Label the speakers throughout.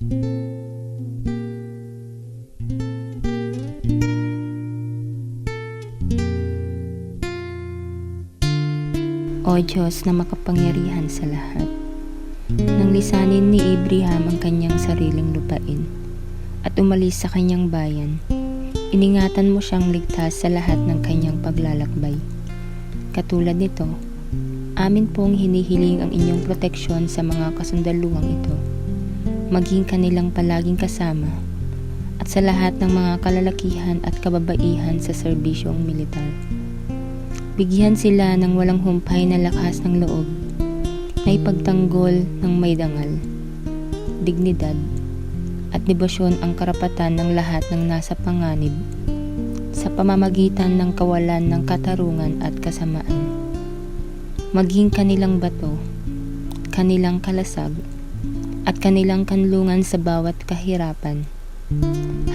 Speaker 1: O Diyos na makapangyarihan sa lahat, nang lisanin ni Abraham ang kanyang sariling lupain at umalis sa kanyang bayan, iningatan mo siyang ligtas sa lahat ng kanyang paglalakbay. Katulad nito, amin pong hinihiling ang inyong proteksyon sa mga kasundaluhang ito, maging kanilang palaging kasama, at sa lahat ng mga kalalakihan at kababaihan sa serbisyong militar. Bigyan sila ng walang humpay na lakas ng loob, na ipagtanggol ng may dangal, dignidad, at debosyon ang karapatan ng lahat ng nasa panganib sa pamamagitan ng kawalan ng katarungan at kasamaan. Maging kanilang bato, kanilang kalasag, at kanilang kanlungan sa bawat kahirapan.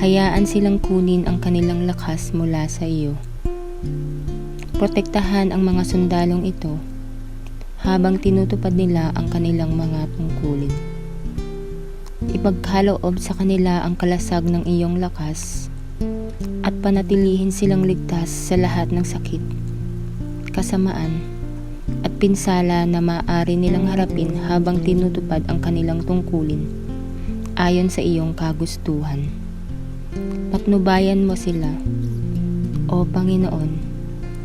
Speaker 1: Hayaan silang kunin ang kanilang lakas mula sa iyo. Protektahan ang mga sundalong ito habang tinutupad nila ang kanilang mga tungkulin. Ipagkaloob sa kanila ang kalasag ng iyong lakas at panatilihin silang ligtas sa lahat ng sakit, kasamaan, at pinsala na maaari nilang harapin habang tinutupad ang kanilang tungkulin ayon sa iyong kagustuhan. Patnubayan mo sila, O Panginoon,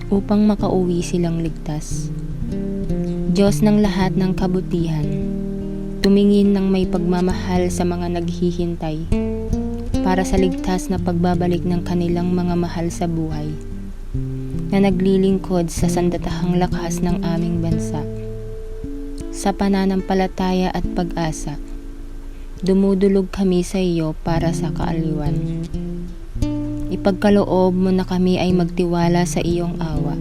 Speaker 1: upang makauwi silang ligtas. Diyos ng lahat ng kabutihan, tumingin ng may pagmamahal sa mga naghihintay para sa ligtas na pagbabalik ng kanilang mga mahal sa buhay, na naglilingkod sa sandatahang lakas ng aming bansa. Sa pananampalataya at pag-asa, dumudulog kami sa iyo para sa kaaliwan. Ipagkaloob mo na kami ay magtiwala sa iyong awa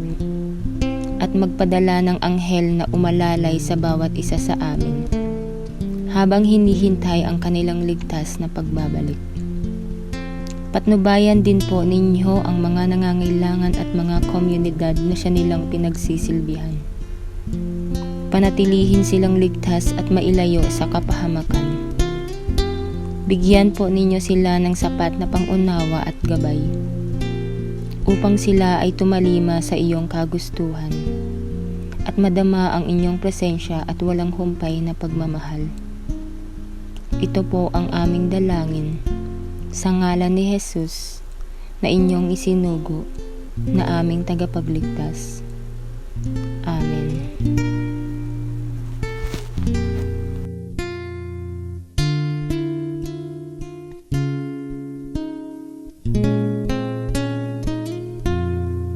Speaker 1: at magpadala ng anghel na umalalay sa bawat isa sa amin habang hinihintay ang kanilang ligtas na pagbabalik. Patnubayan din po ninyo ang mga nangangailangan at mga komunidad na siya nilang pinagsisilbihan. Panatilihin silang ligtas at mailayo sa kapahamakan. Bigyan po ninyo sila ng sapat na pangunawa at gabay, upang sila ay tumalima sa iyong kagustuhan, at madama ang inyong presensya at walang humpay na pagmamahal. Ito po ang aming dalangin, sa ngalan ni Jesus, na inyong isinugo, na aming tagapagligtas.